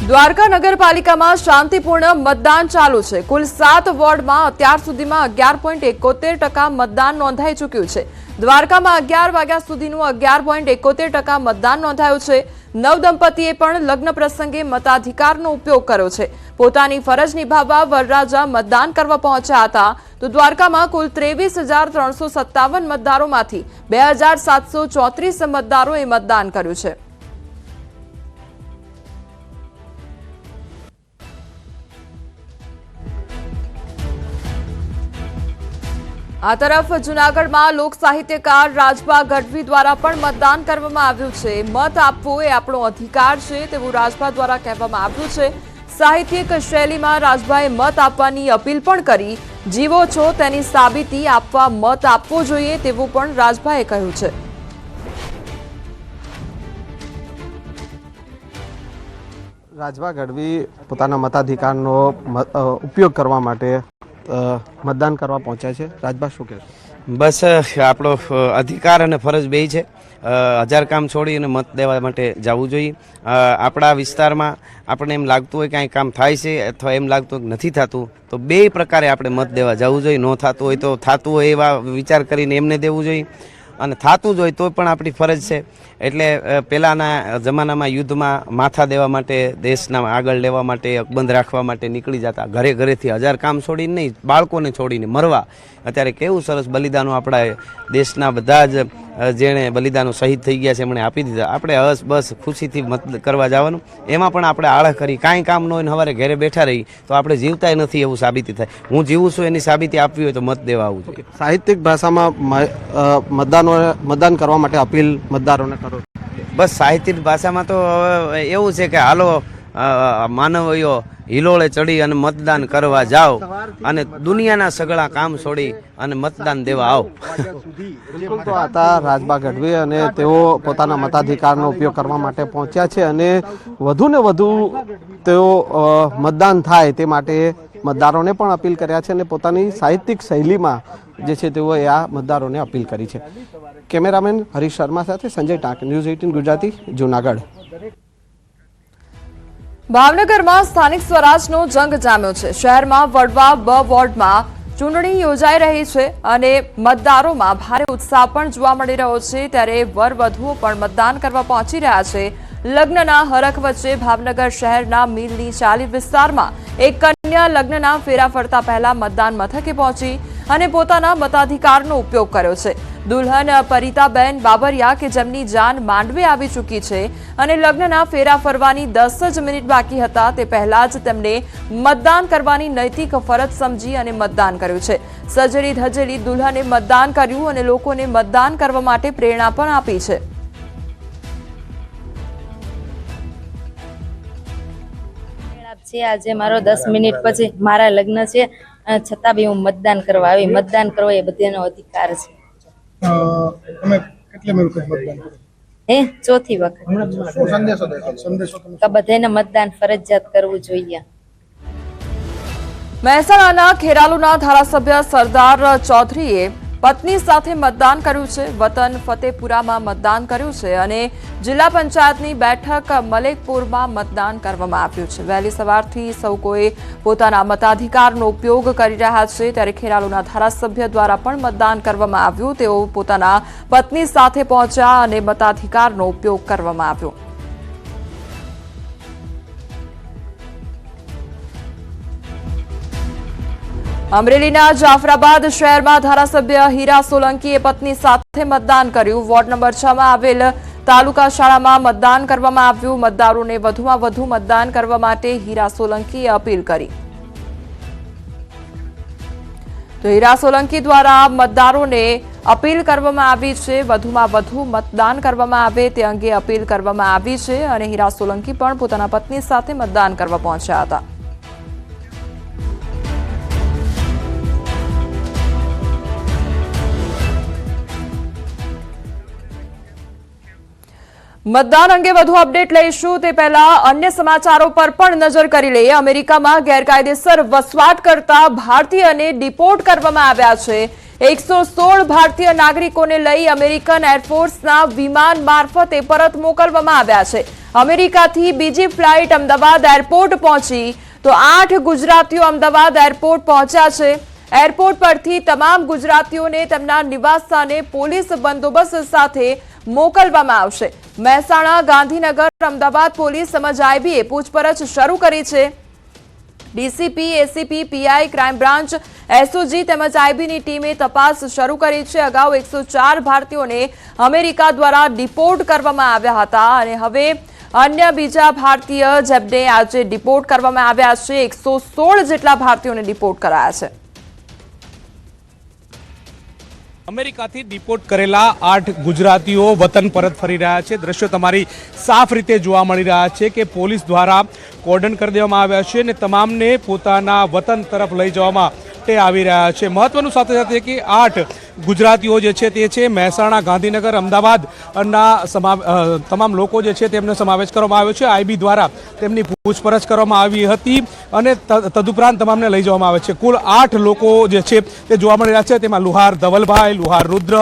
દ્વારકા નગરપાલિકામાં શાંતિપૂર્ણ મતદાન ચાલુ છે। કુલ 7 વોર્ડમાં અત્યાર સુધીમાં 11.71% મતદાન નોંધાઈ ચૂક્યું છે। દ્વારકામાં 11 વાગ્યા સુધીનું 11.71% મતદાન નોંધાયું છે। નવદંપતીએ પણ લગ્ન પ્રસંગે મતાધિકારનો ઉપયોગ કર્યો છે। પોતાની ફરજ નિભાવવા વરરાજા મતદાન કરવા પહોંચ્યા હતા તો દ્વારકામાં કુલ 23,357 મતદારોમાંથી 2,734 મતદારોએ મતદાન કર્યું છે। આ તરફ જૂનાગઢમાં લોક સાહિત્યકાર રાજભા ગઢવી દ્વારા પણ મતદાન કરવામાં આવ્યું છે। મત આપવો એ આપણો અધિકાર છે તેવું રાજભા દ્વારા કહેવામાં આવ્યું છે। સાહિત્યિક શૈલીમાં રાજભાએ મત આપવાની અપીલ પણ કરી। જીવો છો તેની સાબિતી આપવા મત આપવો જોઈએ તેવું પણ રાજભાએ કહ્યું છે। રાજભા ગઢવી પોતાના મતાધિકારનો ઉપયોગ કરવા માટે મતદાન કરવા પહોંચ્યા છે। રાજભા શું કહેશો? બસ આપણો અધિકાર અને ફરજ બે છે। હજાર કામ છોડી અને મત દેવા માટે જવું જોઈએ। આપણા વિસ્તારમાં આપણે એમ લાગતું હોય કે અહીં કામ થાય છે અથવા એમ લાગતું હોય કે નથી થતું તો બે પ્રકારે આપણે મત દેવા જવું જોઈએ। ન થતું હોય તો થતું હોય એવા વિચાર કરીને એમને દેવું જોઈએ અને થતું જ હોય તો પણ આપણી ફરજ છે। એટલે પહેલાંના જમાનામાં યુદ્ધમાં માથા દેવા માટે દેશના આગળ લેવા માટે અકબંધ રાખવા માટે નીકળી જતા ઘરે ઘરેથી હજાર કામ છોડીને નહીં બાળકોને છોડીને મરવા। અત્યારે કેવું સરસ બલિદાનો આપણા દેશના બધા જ જેણે બલિદાનો શહીદ થઈ ગયા છે એમણે આપી દીધા। આપણે હસ બસ ખુશીથી મત કરવા જવાનું એમાં પણ આપણે આળહ કરી કાંઈ કામ ન હોય ને સવારે ઘરે બેઠા રહી તો આપણે જીવતાય નથી એવું સાબિતી થાય। હું જીવું છું એની સાબિતી આપવી હોય તો મત દેવા આવવું જોઈએ। સાહિત્યિક ભાષામાં મતદાન કરવા માટે અપીલ મતદારોને કરો? બસ સાહિત્યિક ભાષામાં તો એવું છે કે હાલો માનવીઓ હિલોળે ચડી અને મતદાન કરવા જાઓ અને દુનિયાના સગળા કામ છોડી અને મતદાન દેવા આવો। બિલકુલ તો હતા રાજભા ગઢવી અને તેઓ પોતાના મતાધિકારનો ઉપયોગ કરવા માટે પહોંચ્યા છે અને વધુને વધુ તેઓ મતદાન થાય તે માટે મતદારોને પણ અપીલ કર્યા છે અને પોતાની સાહિત્યિક શૈલીમાં જે છે તેઓએ આ મતદારોને અપીલ કરી છે। કેમેરામેન હરીશ શર્મા સાથે સંજય ટાંક, ન્યૂઝ 18 ગુજરાતી, જૂનાગઢ। ભાવનગરમાં સ્થાનિક સ્વરાજનો જંગ જામ્યો છે। શહેરમાં વડવા બ વોર્ડમાં ચૂંટણી યોજાઈ રહી છે અને મતદારોમાં ભારે ઉત્સાહ પણ જોવા મળી રહ્યો છે। ત્યારે વરવધુઓ પણ મતદાન કરવા પહોંચી રહ્યા છે। લગ્નના હરખ વચ્ચે ભાવનગર શહેરના મિલની ચાલી વિસ્તારમાં એક કન્યા લગ્નના ફેરા ફરતા પહેલા મતદાન મથકે પહોંચી અને પોતાના મતાધિકારનો ઉપયોગ કર્યો છે। દુલ્હન પરિતાબેન બાબરિયા કે જેમની જાન માંડવે આવી ચૂકી છે અને લગ્નના ફેરા ફરવાની 10 જ મિનિટ બાકી હતા તે પહેલા જ તેમણે મતદાન કરવાની નૈતિક ફરજ સમજી અને મતદાન કર્યું છે। સજેલી ધજેલી દુલ્હને મતદાન કર્યું અને લોકોને મતદાન કરવા માટે પ્રેરણા પણ આપી છે। આજે મારો 10 મિનિટ પછી મારા લગ્ન છે છતાં બી હું મતદાન કરવા આવી। મતદાન કરવો એ બધાનો અધિકાર છે। તમે કેટલી વખત મતદાન કર્યું? ચોથી વખત। શું સંદેશો દેશો? સંદેશો તમે તો બધાને મતદાન ફરજિયાત કરવું જોઈએ। મહેસાણાના ખેરાલુના ધારાસભ્ય સરદાર ચૌધરીએ પત્ની સાથે મતદાન કર્યું છે। વતન ફતેપુરામાં મતદાન કર્યું છે અને જિલ્લા પંચાયતની બેઠક મલેકપુરમાં મતદાન કરવામાં આવ્યું છે। વહેલી સવારથી સૌ કોઈ પોતાના મતાધિકારનો ઉપયોગ કરી રહ્યા છે। ત્યારે ખેરાલુના ધારાસભ્ય દ્વારા પણ મતદાન કરવામાં આવ્યું। તેઓ પોતાના પત્ની સાથે પહોંચ્યા અને મતાધિકારનો ઉપયોગ કરવામાં આવ્યો। અમરેલીના જાફરાબાદ શહેરમાં ધારાસભ્ય હીરા સોલંકીએ પત્ની સાથે મતદાન કર્યું। વોર્ડ નંબર 6 માં આવેલ તાલુકા શાળામાં મતદાન કરવામાં આવ્યું। મતદારોને વધુમાં વધુ મતદાન કરવા માટે હીરા સોલંકીએ અપીલ કરી। તો હીરા સોલંકી દ્વારા મતદારોને અપીલ કરવામાં આવી છે વધુમાં વધુ મતદાન કરવામાં આવે તે અંગે અપીલ કરવામાં આવી છે અને હીરા સોલંકી પણ પોતાના પત્ની સાથે મતદાન કરવા પહોંચ્યા હતા। મતદાન અંગે વધુ અપડેટ લઈશું તે પહેલા અન્ય સમાચારો પર પણ નજર કરી લઈએ। અમેરિકામાં ગેરકાયદેસર વસવાટ કરતા ભારતીયને ડિપોર્ટ કરવામાં આવ્યા છે। 116 ભારતીય નાગરિકોને લઈ અમેરિકન એરફોર્સના વિમાન મારફતે પરત મોકલવામાં આવ્યા છે. અમેરિકાથી બીજી ફ્લાઇટ અમદાવાદ એરપોર્ટ પહોંચી તો 8 ગુજરાતીઓ અમદાવાદ એરપોર્ટ પહોંચ્યા છે. એરપોર્ટ પરથી તમામ ગુજરાતીઓને તેમના નિવાસસ્થાને પોલીસ બંદોબસ્ત સાથે મોકલવામાં આવશે. મહેસાણા, ગાંધીનગર, અમદાવાદ પોલીસ તેમજ આઈબીએ પૂછપરછ શરૂ કરી છે. DCP, ACP, PI, crime branch, SOG તેમજ આઈબીની ટીમે તપાસ શરૂ કરી છે. અગાઉ 104 ભારતીયોને અમેરિકા દ્વારા ડિપોર્ટ કરવામાં આવ્યા હતા અને હવે અન્ય બીજા ભારતીય જેમને આજે ડિપોર્ટ કરવામાં આવ્યા છે. 116 જેટલા ભારતીયોને ડિપોર્ટ કરાયા છે. અમેરિકાથી ડિપોર્ટ કરેલા 8 ગુજરાતીઓ વતન પરત ફરી રહ્યા છે. દ્રશ્યો તમારી સાફ રીતે જોવા મળી રહ્યા છે કે પોલીસ દ્વારા કોર્ડન કરી દેવામાં આવ્યા છે અને તમામને પોતાના વતન તરફ લઈ જવામાં આવી રહ્યા છે. મહત્વનું સાથે સાથે કે 8 ગુજરાતીઓ જે છે તે છે મહેસાણા, ગાંધીનગર, અમદાવાદના તમામ લોકો જે છે તેમને સમાવેશ કરવામાં આવ્યો છે. આઈબી દ્વારા તેમની પૂછપરછ કરવામાં આવી હતી અને તદુપરાંત તમામને લઈ જવામાં આવે છે. કુલ 8 લોકો જે છે તે જોવા મળી રહ્યા છે. તેમાં લુહાર ધવલભાઈ, લુહાર રુદ્ર,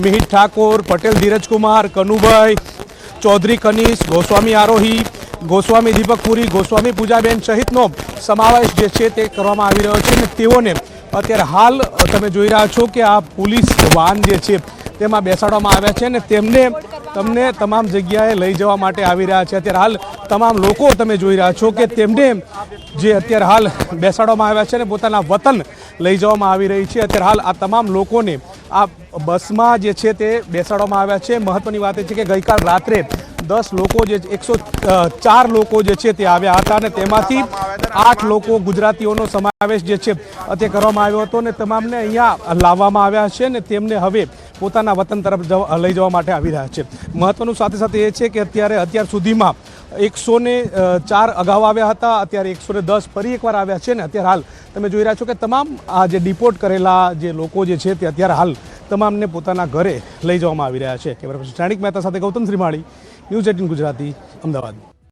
મિહિર ઠાકોર, પટેલ ધીરજકુમાર, કનુભાઈ, ચૌધરી કનીશ, ગોસ્વામી આરોહી, ગોસ્વામી દીપકપુરી, ગોસ્વામી પૂજાબેન સહિતનો સમાવેશ જે છે તે કરવામાં આવી રહ્યો છે અને તેઓને અત્યારે હાલ તમે જોઈ રહ્યા છો કે આ પોલીસ વાહન જે છે તેમાં બેસાડવામાં આવ્યા છે અને તમને તમામ જગ્યાએ લઈ જવા માટે આવી રહ્યા છે. અત્યારે હાલ તમામ લોકો તમે જોઈ રહ્યા છો કે તેમને જે અત્યારે હાલ બેસાડવામાં આવ્યા છે અને પોતાના વતન લઈ જવામાં આવી રહી છે. અત્યારે હાલ આ તમામ લોકોને આ બસમાં જે છે તે બેસાડવામાં આવ્યા છે. મહત્વની વાત એ છે કે ગઈકાલ રાત્રે 10 લોકો જે 104 લોકો જે છે તે આવ્યા હતા અને તેમાંથી 8 લોકો ગુજરાતીઓનો સમાવેશ જે છે તે કરવામાં આવ્યો હતો અને તમામને અહીંયા લાવવામાં આવ્યા છે અને તેમને હવે પોતાના વતન તરફ લઈ જવા માટે આવી રહ્યા છે. મહત્વનું સાથે સાથે એ છે કે અત્યાર સુધીમાં 104 અગાઉ આવ્યા હતા, અત્યારે 110 ફરી એકવાર આવ્યા છે ને અત્યારે હાલ તમે જોઈ રહ્યા છો કે તમામ આ જે ડિપોર્ટ કરેલા જે લોકો જે છે તે અત્યારે હાલ તમામને પોતાના ઘરે લઈ જવામાં આવી રહ્યા છે. કેમેરા પર્સન શ્રેણિક મહેતા સાથે ગૌતમ શ્રીમાળી, ન્યૂઝ 18 ગુજરાતી, અમદાવાદ.